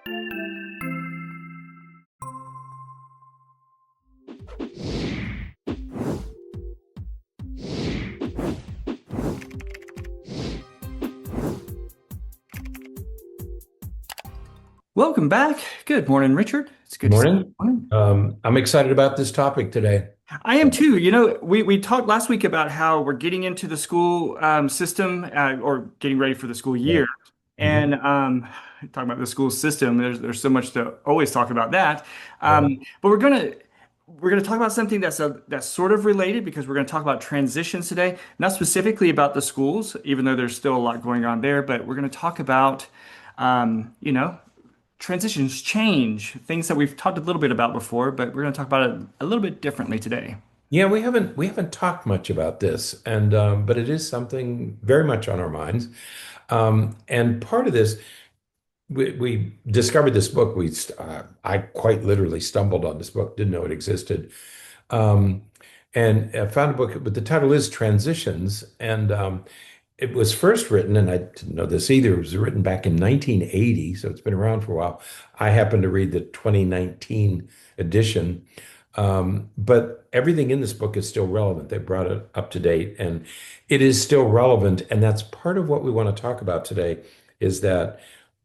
Welcome back. Good morning, Richard. It's good to see Morning. you. I'm excited about this topic today. I am too. We talked last week about how we're getting into the school system or getting ready for the school Right. year, Mhm. and talking about the school system. There's so much to always talk about that. Right. But we're gonna talk about something that's sort of related because we're gonna talk about transitions today, not specifically about the schools, even though there's still a lot going on there. But we're gonna talk about you know transitions, change, things that we've talked a little bit about before, but we're going to talk about it a little bit differently today. Yeah, we haven't talked much about this, and but it is something very much on our minds. And part of this, we discovered this book. I quite literally stumbled on this book, didn't know it existed, um, and I found a book. But the title is Transitions, and it was first written, and I didn't know this either. It was written back in 1980, so it's been around for a while. I happened to read the 2019 edition, but everything in this book is still relevant. They brought it up to date, and it is still relevant. And that's part of what we want to talk about today, is that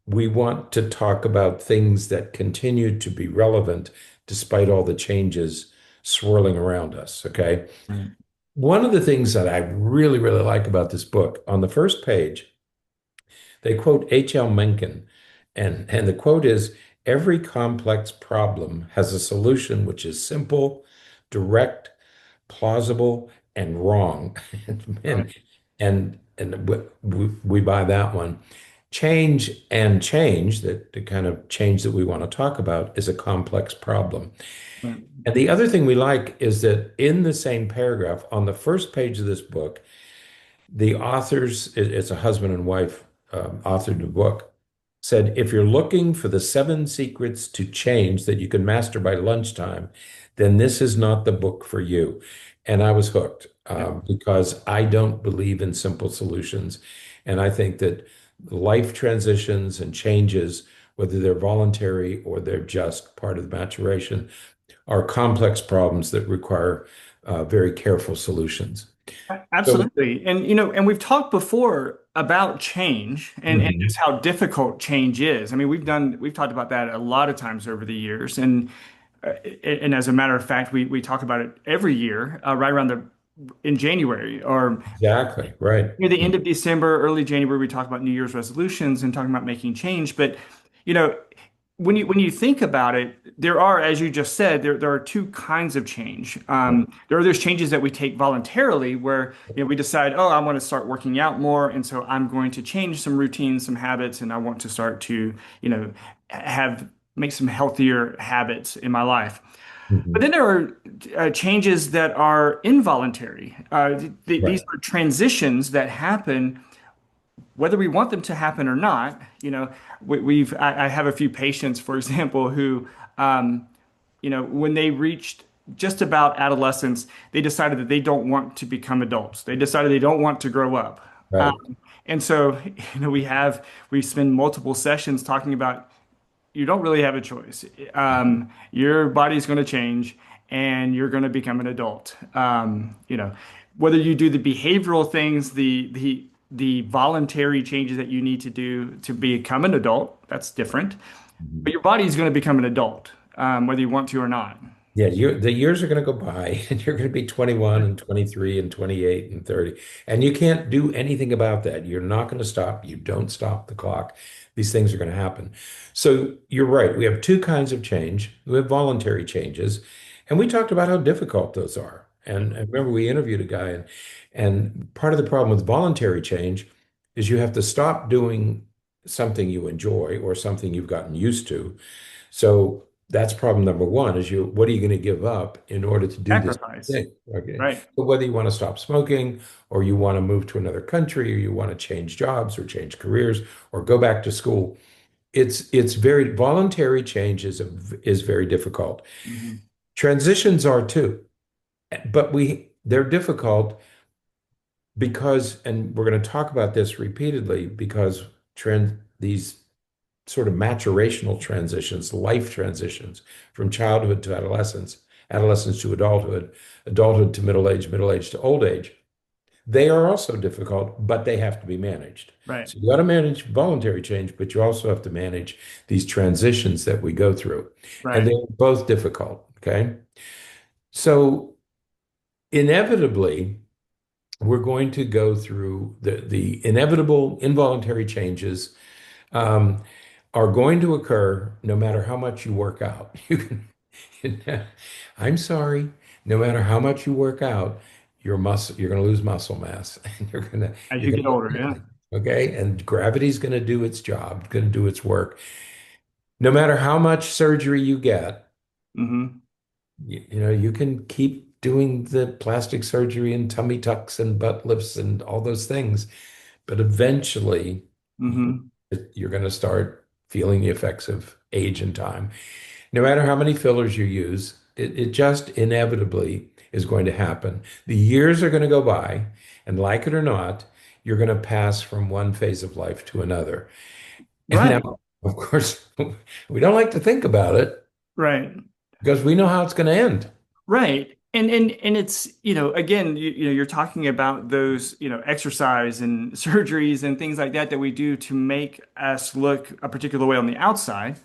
we want to talk about things that continue to be relevant despite all the changes swirling around us. Okay. Right. One of the things that I really, really like about this book, on the first page, they quote H.L. Mencken, and the quote is, "Every complex problem has a solution which is simple, direct, plausible, and wrong." Right. And we buy that one. Change, the kind of change that we want to talk about, is a complex problem. Right. And the other thing we like is that in the same paragraph, on the first page of this book, the authors, it's a husband and wife authored the book, said, "If you're looking for the seven secrets to change that you can master by lunchtime, then this is not the book for you." And I was hooked Yeah. because I don't believe in simple solutions. And I think that life transitions and changes, whether they're voluntary or they're just part of the maturation, are complex problems that require very careful solutions. So, Absolutely. And we've talked before about change and just mhm, how difficult change is. I mean, we've talked about that a lot of times over the years. And as a matter of fact, we talk about it every year, right around the in January or exactly, right. near the end of December, early January, we talk about New Year's resolutions and talking about making change. But you know, when you think about it, there are, as you just said, there are two kinds of change. There are those changes that we take voluntarily, where we decide, oh, I want to start working out more, and so I'm going to change some routines, some habits, and I want to start to have make some healthier habits in my life. But Mhm. then there are changes that are involuntary. These Right. are transitions that happen whether we want them to happen or not. I have a few patients, for example, who, when they reached just about adolescence, they decided that they don't want to become adults. They decided they don't want to grow up. Right. And so, we spend multiple sessions talking about you don't really have a choice. Your body's going to change and you're going to become an adult. Whether you do the behavioral things, the voluntary changes that you need to do to become an adult, that's different. Mhm. But your body's going to become an adult, whether you want to or not. Yeah, the years are going to go by, and you're going to be 21 and 23 and 28 and 30, and you can't do anything about that. You're not going to stop. You don't stop the clock. These things are going to happen. So you're right. We have two kinds of change. We have voluntary changes, and we talked about how difficult those are. And remember, we interviewed a guy, and part of the problem with voluntary change is you have to stop doing something you enjoy or something you've gotten used to. So that's problem number one, is what are you going to give up in order to do this Sacrifice. thing? Okay. Right. So whether you want to stop smoking, or you want to move to another country, or you want to change jobs or change careers or go back to school, it's very voluntary change is very difficult. Mhm. Transitions are too, but they're difficult because, and we're going to talk about this repeatedly, because these sort of maturational transitions, life transitions from childhood to adolescence, adolescence to adulthood, adulthood to middle age to old age. They are also difficult, but they have to be managed. Right. So you got to manage voluntary change, but you also have to manage these transitions that we go through. And Right. they're both difficult. Okay. So inevitably, we're going to go through the inevitable involuntary changes um, are going to occur no matter how much you work out. I'm sorry, no matter how much you work out, you're going to lose muscle mass, and As you're you get going older, yeah. to, okay, and gravity's going to do its job, going to do its work. No matter how much surgery you get, Hmm. you can keep doing the plastic surgery and tummy tucks and butt lifts and all those things, but eventually Hmm. you're going to start feeling the effects of age and time. No matter how many fillers you use, it just inevitably is going to happen. The years are going to go by, and like it or not, you're going to pass from one phase of life to another. And Right. now, of course, we don't like to think about it Right. because we know how it's going to end. Right. And it's, again, you're talking about those, exercise and surgeries and things like that we do to make us look a particular way on the outside.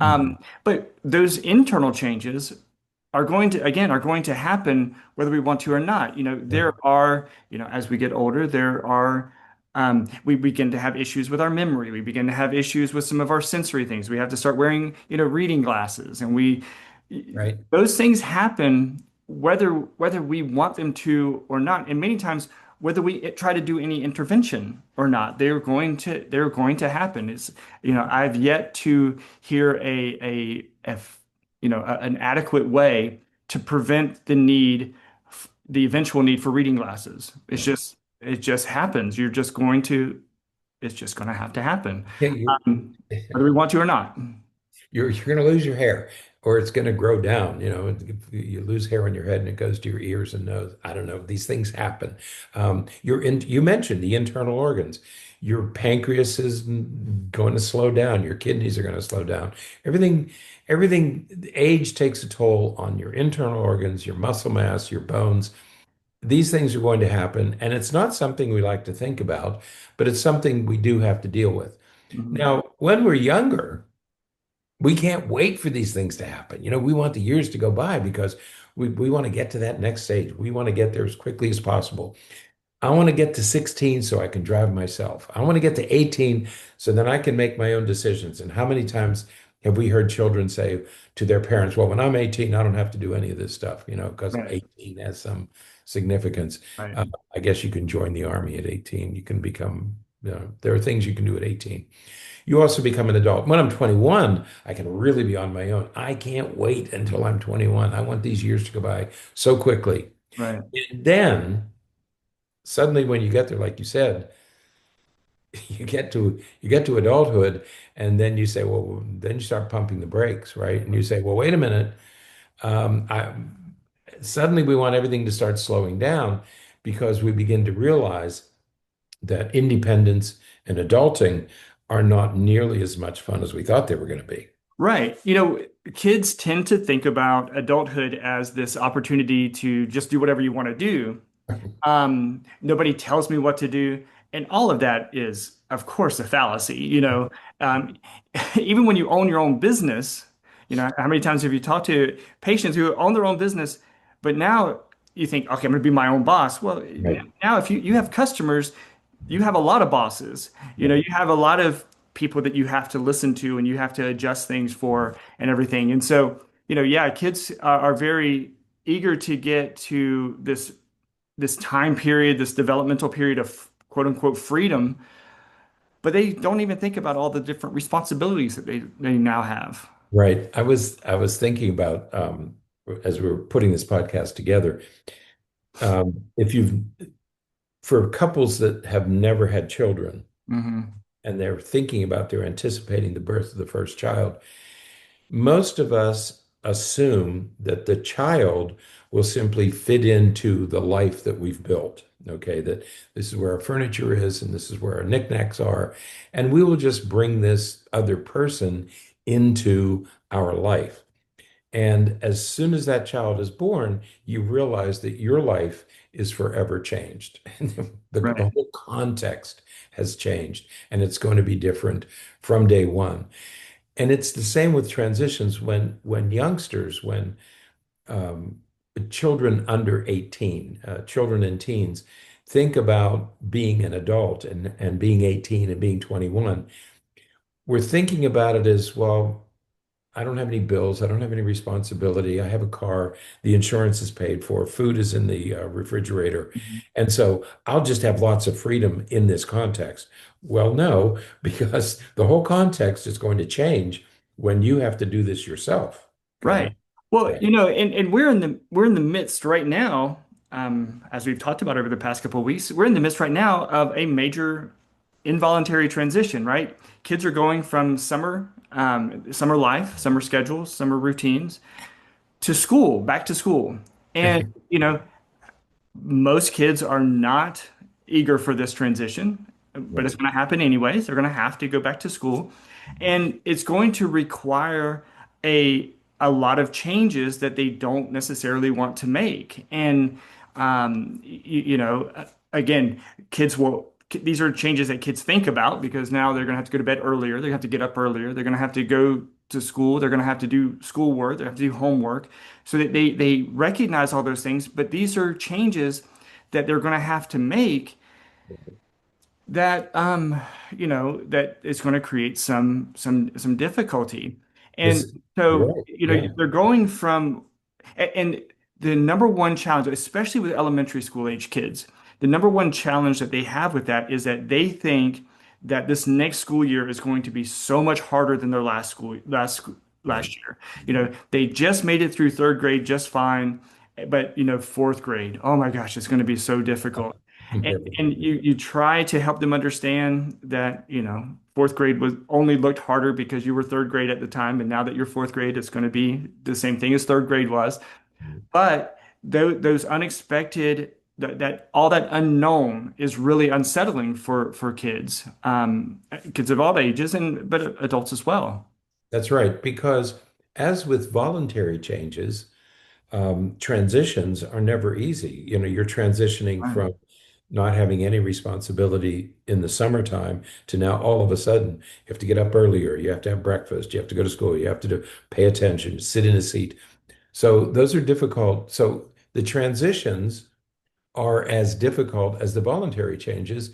Mhm. But those internal changes are going to happen whether we want to or not. There are, as we get older, we begin to have issues with our memory. We begin to have issues with some of our sensory things. We have to start wearing, reading glasses, and Right. those things happen whether we want them to or not. And many times, whether we try to do any intervention or not, they're going to happen. I've yet to hear an adequate way to prevent the eventual need for reading glasses. It just happens. It's just going to have to happen, Yeah, you, whether we want to or not. you're going to lose your hair or it's going to grow down. You lose hair on your head and it goes to your ears and nose. I don't know. These things happen. You mentioned the internal organs. Your pancreas is going to slow down. Your kidneys are going to slow down. Everything, age takes a toll on your internal organs, your muscle mass, your bones. These things are going to happen. And it's not something we like to think about, but it's something we do have to deal with. Mhm. Now, when we're younger, we can't wait for these things to happen. We want the years to go by because we want to get to that next stage. We want to get there as quickly as possible. I want to get to 16 so I can drive myself. I want to get to 18 so then I can make my own decisions. And how many times have we heard children say to their parents, well, when I'm 18, I don't have to do any of this stuff, because Right. 18 has some significance. Right. Uh, I guess you can join the army at 18. You can become, there are things you can do at 18. You also become an adult. When I'm 21, I can really be on my own. I can't wait until I'm 21. I want these years to go by so quickly. Right. And then suddenly when you get there, like you said, you get to adulthood, and then you say, well, then you start pumping the brakes, right? And you say, well, wait a minute. I suddenly we want everything to start slowing down because we begin to realize that independence and adulting are not nearly as much fun as we thought they were going to be. Right. Kids tend to think about adulthood as this opportunity to just do whatever you want to do. Nobody tells me what to do. And all of that is, of course, a fallacy. Um, even when you own your own business, how many times have you talked to patients who own their own business, but now you think, okay, I'm going to be my own boss. Well, Right. now if you have customers, you have a lot of bosses. Yeah. You have a lot of people that you have to listen to and you have to adjust things for and everything. And so, yeah, kids are very eager to get to this time period, this developmental period of quote unquote freedom, but they don't even think about all the different responsibilities that they now have. Right. I was thinking about as we were putting this podcast together, if you've for couples that have never had children Hmm. and they're anticipating the birth of the first child, most of us assume that the child will simply fit into the life that we've built. Okay, that this is where our furniture is and this is where our knickknacks are. And we will just bring this other person into our life. And as soon as that child is born, you realize that your life is forever changed. And the Right. whole context has changed, and it's going to be different from day one. And it's the same with transitions when youngsters, when um, children under 18, children and teens, think about being an adult and being 18 and being 21. We're thinking about it as, well, I don't have any bills. I don't have any responsibility. I have a car. The insurance is paid for. Food is in the refrigerator. Mhm. And so I'll just have lots of freedom in this context. Well, no, because the whole context is going to change when you have to do this yourself. Okay. Right. Well, Yeah. and we're in the midst right now, as we've talked about over the past couple of weeks, we're in the midst right now of a major involuntary transition, right? Kids are going from summer life, summer schedules, summer routines to school, back to school. And, most kids are not eager for this transition, but it's Right. going to happen anyways. They're going to have to go back to school, and it's going to require a a lot of changes that they don't necessarily want to make. And again, kids will. These are changes that kids think about because now they're going to have to go to bed earlier. They're going to have to get up earlier. They're going to have to go to school. They're going to have to do schoolwork. They have to do homework. So that they recognize all those things, but these are changes that they're going to have to make that that is going to create some difficulty. And This, you're so right. Yeah. they're going from and the number one challenge, especially with elementary school age kids, the number one challenge that they have with that is that they think that this next school year is going to be so much harder than their Right. last year. They just made it through third grade just fine, but fourth grade, oh my gosh, it's going to be so difficult. And you try to help them understand that, fourth grade was only looked harder because you were third grade at the time, and now that you're fourth grade, it's going to be the same thing as third grade was. But those unexpected that all that unknown is really unsettling for kids, kids of all ages, and but adults as well. That's right. Because as with voluntary changes, transitions are never easy. You're transitioning Right. from not having any responsibility in the summertime to now all of a sudden you have to get up earlier, you have to have breakfast, you have to go to school, you have to pay attention, sit in a seat. So those are difficult. So the transitions are as difficult as the voluntary changes.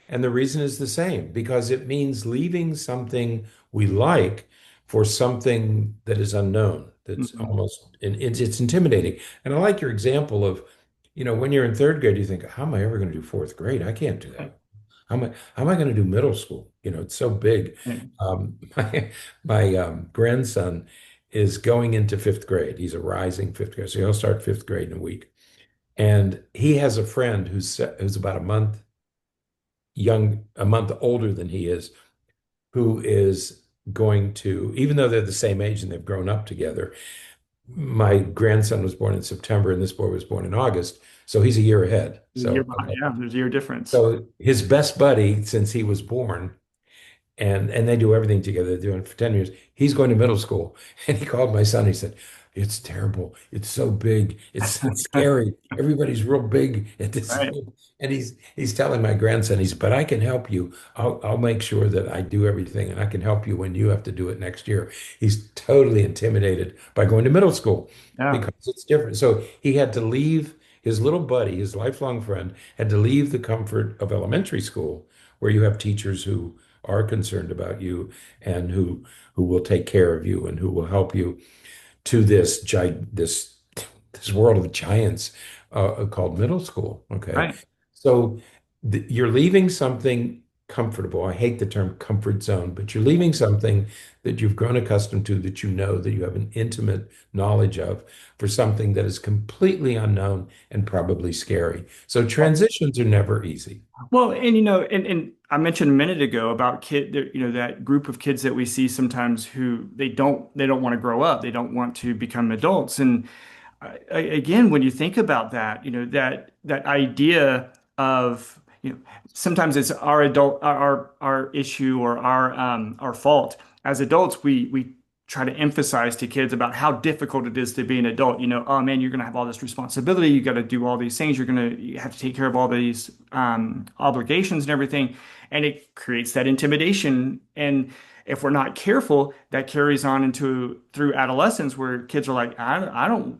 And the reason is the same, because it means leaving something we like for something that is unknown, that's Mhm. almost, and it's intimidating. And I like your example of, when you're in third grade, you think, how am I ever going to do fourth grade? I can't do Right. that. How am I going to do middle school? It's so big. Right. My grandson is going into fifth grade. He's a rising fifth grade. So he'll start fifth grade in a week. And he has a friend who's about a month older than he is, who is going to, even though they're the same age and they've grown up together. My grandson was born in September and this boy was born in August. So he's a year ahead. There's a year So, behind. okay. Yeah, there's a year difference. So his best buddy since he was born, and they do everything together. They're doing it for 10 years. He's going to middle school. And he called my son. He said, it's terrible. It's so big. It's scary. Everybody's real big at this. Right. And he's telling my grandson, but I can help you. I'll make sure that I do everything and I can help you when you have to do it next year. He's totally intimidated by going to middle school Yeah. because it's different. So he had to leave his little buddy, his lifelong friend, had to leave the comfort of elementary school where you have teachers who are concerned about you and who will take care of you and who will help you to this world of giants called middle school. Okay, Right. so you're leaving something. comfortable. I hate the term comfort zone, but you're leaving something that you've grown accustomed to, that you know, that you have an intimate knowledge of, for something that is completely unknown and probably scary. So transitions are never easy. Well, and and I mentioned a minute ago about that group of kids that we see sometimes who they don't want to grow up, they don't want to become adults, and again, when you think about that, that idea of, sometimes it's our issue or our fault. As adults, we try to emphasize to kids about how difficult it is to be an adult. Oh man, you're going to have all this responsibility. You got to do all these things. You have to take care of all these obligations and everything, and it creates that intimidation. And if we're not careful, that carries on into through adolescence, where kids are like, I don't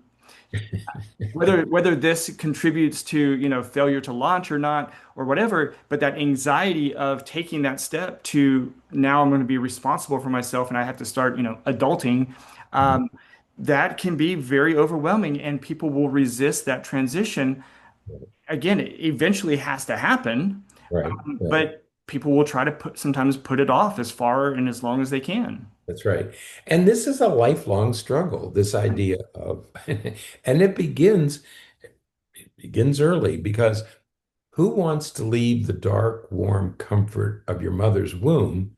whether this contributes to, failure to launch or not or whatever, but that anxiety of taking that step to, now I'm going to be responsible for myself and I have to start, adulting, um, that can be very overwhelming, and people will resist that transition. Again, it eventually has to happen, Right, right. but people will try to sometimes put it off as far and as long as they can. That's right. And this is a lifelong struggle, this idea of, and it begins early, because who wants to leave the dark, warm comfort of your mother's womb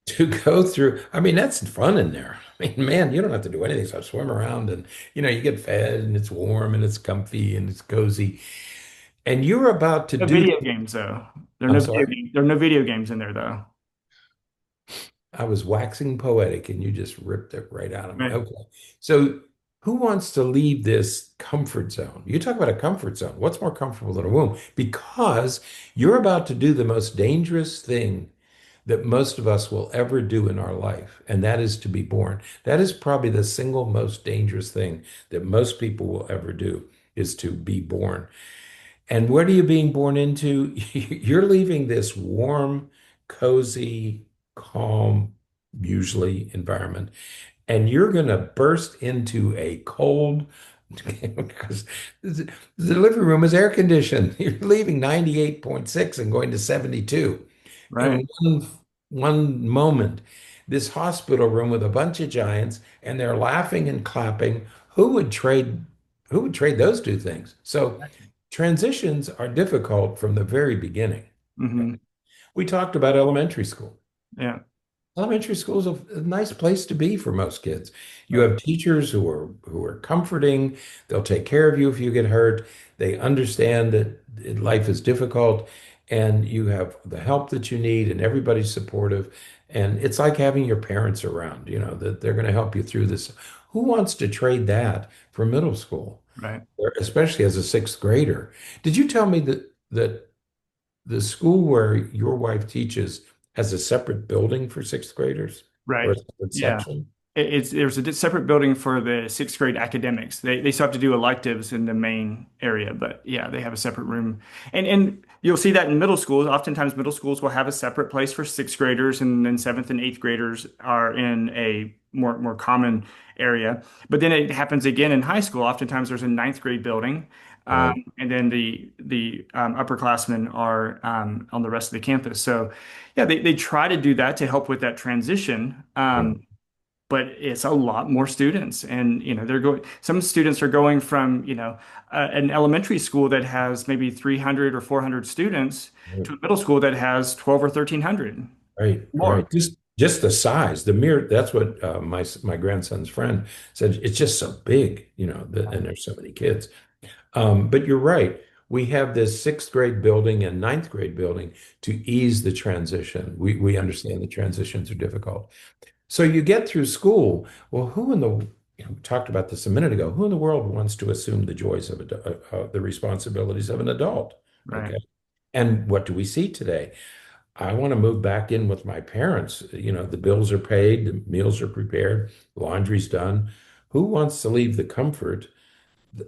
to go through? I mean, that's fun in there. I mean, man, you don't have to do anything. So swim around and, you get fed and it's warm and it's comfy and it's cozy. And you're about to No do, video games though. I'm sorry, There are no video games in there though. I was waxing poetic and you just ripped it right out of me. Right. Okay. So who wants to leave this comfort zone? You talk about a comfort zone. What's more comfortable than a womb? Because you're about to do the most dangerous thing that most of us will ever do in our life, and that is to be born. That is probably the single most dangerous thing that most people will ever do, is to be born. And what are you being born into? You're leaving this warm, cozy, calm, usually environment, and you're going to burst into a cold, because the living room is air conditioned. You're leaving 98.6 and going to 72 Right. in one moment. This hospital room with a bunch of giants, and they're laughing and clapping. Who would trade? Who would trade those two things? So transitions are difficult from the very beginning. Hmm. We talked about elementary school. Yeah. Elementary school is a nice place to be for most kids. You Right. have teachers who are comforting. They'll take care of you if you get hurt. They understand that life is difficult, and you have the help that you need, and everybody's supportive. And it's like having your parents around, that they're going to help you through this. Who wants to trade that for middle school, Right. or especially as a sixth grader? Did you tell me that the school where your wife teaches has a separate building for sixth graders, or a Right. separate Yeah. section? There's a separate building for the sixth grade academics. They still have to do electives in the main area, but yeah, they have a separate room. And you'll see that in middle schools. Oftentimes, middle schools will have a separate place for sixth graders, and then seventh and eighth graders are in a more common area. But then it happens again in high school. Oftentimes, there's a ninth grade building, Right. and then the upperclassmen are on the rest of the campus. So yeah, they try to do that to help with that transition. Right. But it's a lot more students, and some students are going from an elementary school that has maybe 300 or 400 students to a middle school that has 12 or 1300 Right. more. Right. Just the size, the mere, that's what my grandson's friend said. It's just so big, and there's so many kids. But you're right. We have this sixth grade building and ninth grade building to ease the transition. We understand the transitions are difficult. So you get through school. Well, we talked about this a minute ago. Who in the world wants to assume the joys of the responsibilities of an adult? Right. Okay. And what do we see today? I want to move back in with my parents. The bills are paid, the meals are prepared, laundry's done. Who wants to leave the comfort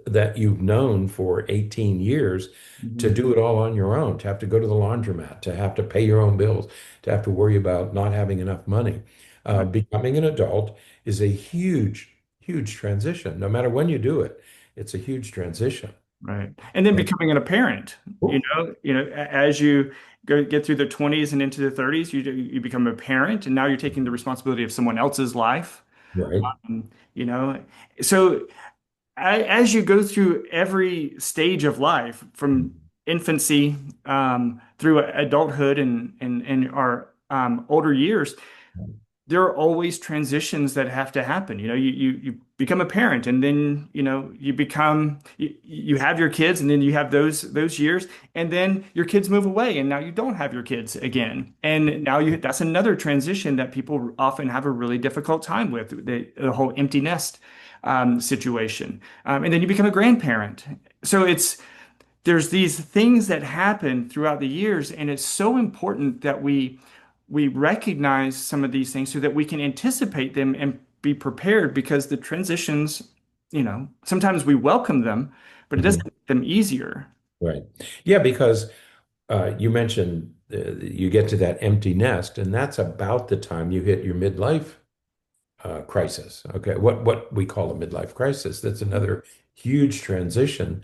that you've known for 18 years, to Mhm. do it all on your own, to have to go to the laundromat, to have to pay your own bills, to have to worry about not having enough money? Right. Becoming an adult is a huge, huge transition. No matter when you do it, it's a huge transition. Right. And then And becoming a parent, oh, as you get through the 20s and into the 30s, you become a parent, and now you're taking the responsibility of someone else's life. right. Um, you know, so as you go through every stage of life, from infancy through adulthood and our older years, there are always transitions that have to happen. You become a parent, and then you have your kids, and then you have those years, and then your kids move away, and now you don't have your kids again, and now you that's another transition that people often have a really difficult time with, the whole empty nest situation, and then you become a grandparent. So there's these things that happen throughout the years, and it's so important that we recognize some of these things so that we can anticipate them and be prepared, because the transitions, sometimes we welcome them, but it doesn't Mhm. make them easier. Right. Yeah, because you mentioned you get to that empty nest, and that's about the time you hit your midlife crisis. Okay, what we call a midlife crisis. That's another huge transition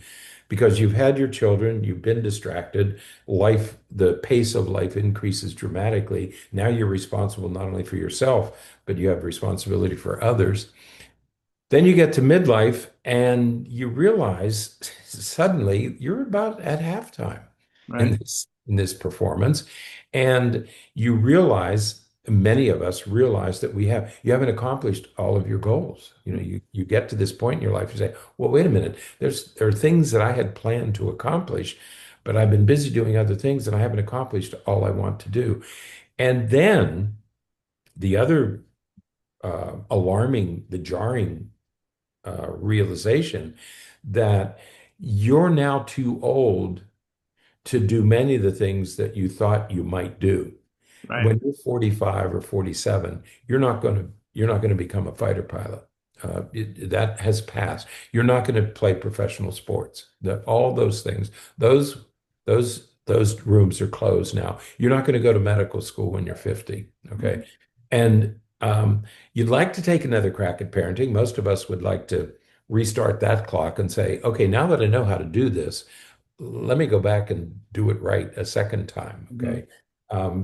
because you've had your children, you've been distracted, life, the pace of life increases dramatically. Now you're responsible not only for yourself, but you have responsibility for others. Then you get to midlife and you realize suddenly you're about at halftime Right. in this performance. And you realize, many of us realize that you haven't accomplished all of your goals. You get to this point in your life, you say, well, wait a minute, there are things that I had planned to accomplish, but I've been busy doing other things and I haven't accomplished all I want to do. And then the other alarming, the jarring realization that you're now too old to do many of the things that you thought you might do. Right. When you're 45 or 47, you're not going to become a fighter pilot. That has passed. You're not going to play professional sports. All those things, those rooms are closed now. You're not going to go to medical school when you're 50. Okay. And you'd like to take another crack at parenting. Most of us would like to restart that clock and say, okay, now that I know how to do this, let me go back and do it right a second time. Mhm. Okay.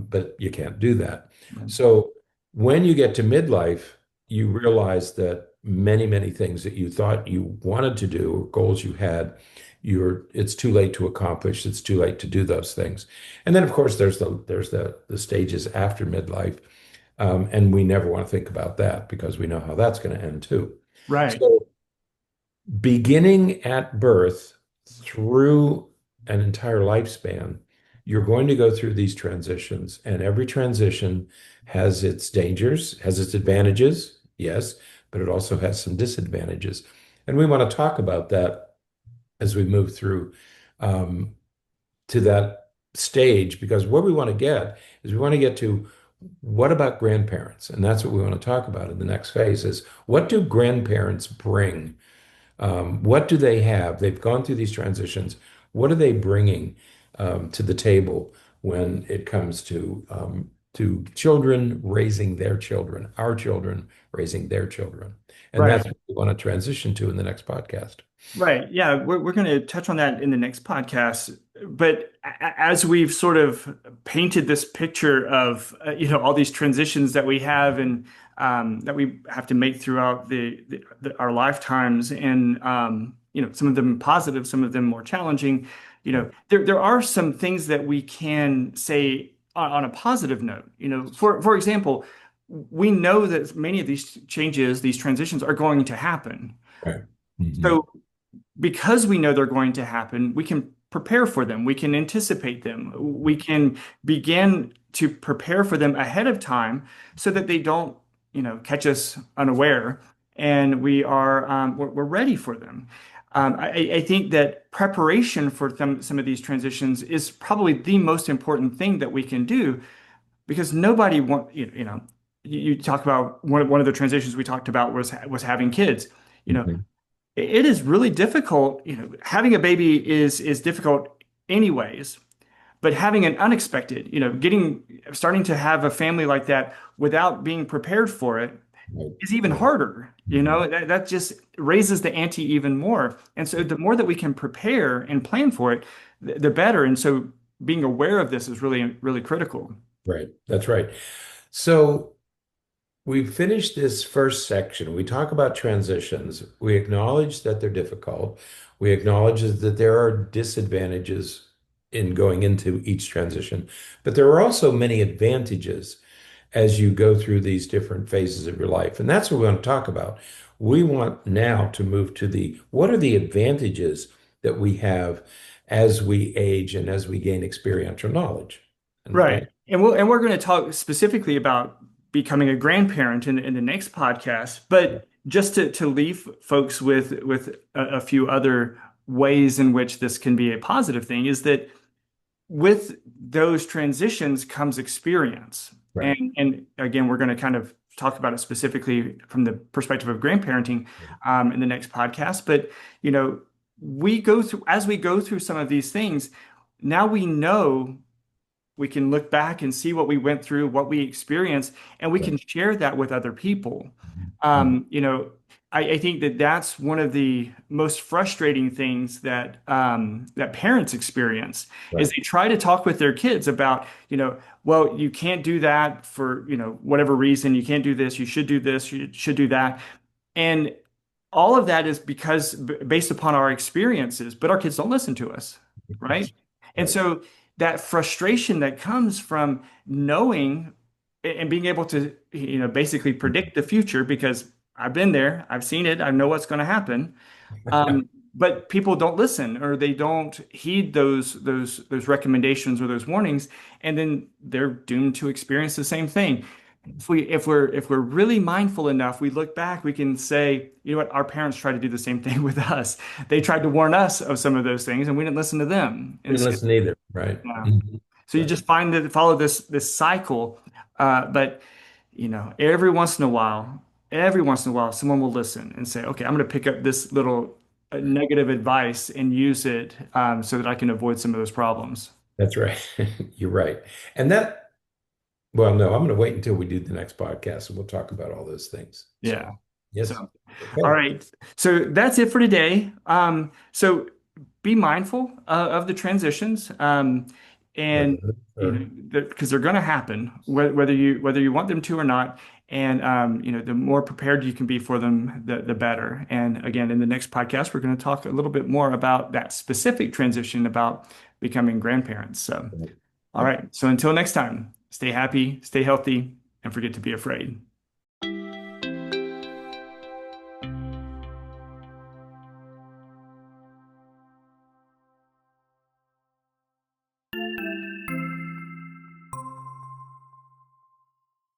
But you can't do that. Mhm. So when you get to midlife, you realize that many, many things that you thought you wanted to do or goals you had, it's too late to accomplish. It's too late to do those things. And then, of course, there's the stages after midlife. And we never want to think about that because we know how that's going to end too. Right. So beginning at birth through an entire lifespan, you're going to go through these transitions, and every transition has its dangers, has its advantages, yes, but it also has some disadvantages. And we want to talk about that as we move through um, to that stage, because what we want to get is we want to get to what about grandparents? And that's what we want to talk about in the next phase is what do grandparents bring what do they have? They've gone through these transitions. What are they bringing to the table when it comes to children raising their children, our children raising their children? And Right. that's what we want to transition to in the next podcast. Right. Yeah, we're going to touch on that in the next podcast. But as we've sort of painted this picture of all these transitions that we have, and that we have to make throughout our lifetimes, and some of them positive, some of them more challenging. There are some things that we can say on a positive note. For example, we know that many of these changes, these transitions, are going to happen. Right. Mhm. So because we know they're going to happen, we can prepare for them. We can anticipate them. We can begin to prepare for them ahead of time so that they don't, catch us unaware, and we're ready for them. I think that preparation for some of these transitions is probably the most important thing that we can do, because nobody want you talk about one of the transitions we talked about was having kids. You know, Mhm. it is really difficult. Having a baby is difficult anyways, but having an unexpected, starting to have a family like that without being prepared for it Right. is even Right. harder. Mhm. That just raises the ante even more. And so the more that we can prepare and plan for it, the better. And so being aware of this is really, really critical. Right. That's right. So we finished this first section. We talk about transitions. We acknowledge that they're difficult. We acknowledge that there are disadvantages in going into each transition, but there are also many advantages as you go through these different phases of your life. And that's what we want to talk about. We want now to move to the what are the advantages that we have as we age and as we gain experiential knowledge. Right. And And we're going to talk specifically about becoming a grandparent in the next podcast, but just to leave folks with a few other ways in which this can be a positive thing is that with those transitions comes experience. right, And again, we're going to kind of talk about it specifically from the perspective of grandparenting in the next podcast. But you know, we go through as we go through some of these things, now we know we can look back and see what we went through, what we experienced, and we right, can share that with other people. mhm, I think that that's one of the most frustrating things that parents experience is right, they try to talk with their kids about, well, you can't do that for, whatever reason. You can't do this. You should do this. You should do that. And all of that is because based upon our experiences, but our kids don't listen to us, right? And right, so that frustration that comes from knowing and being able to, basically predict the future because I've been there, I've seen it, I know what's going to happen. But people don't listen or they don't heed those recommendations or those warnings, and then they're doomed to experience the same thing. If we're really mindful enough, we look back, we can say, you know what, our parents tried to do the same thing with us. They tried to warn us of some of those things, and we didn't listen to them. And didn't so, listen either, right? yeah. Mhm. So you Right. just follow this cycle. But every once in a while, someone will listen and say, okay, I'm going to pick up this little negative advice and use it so that I can avoid some of those problems. That's right. You're right. And that, well, no, I'm going to wait until we do the next podcast and we'll talk about all those things. So, Yeah. So, yes. all Okay. right. So that's it for today. So be mindful of the transitions, and Or because they're going to happen, whether you want them to or not. And the more prepared you can be for them, the better. And again, in the next podcast, we're going to talk a little bit more about that specific transition about becoming grandparents. So, all Yep. right. So until next time, stay happy, stay healthy, and forget to be afraid.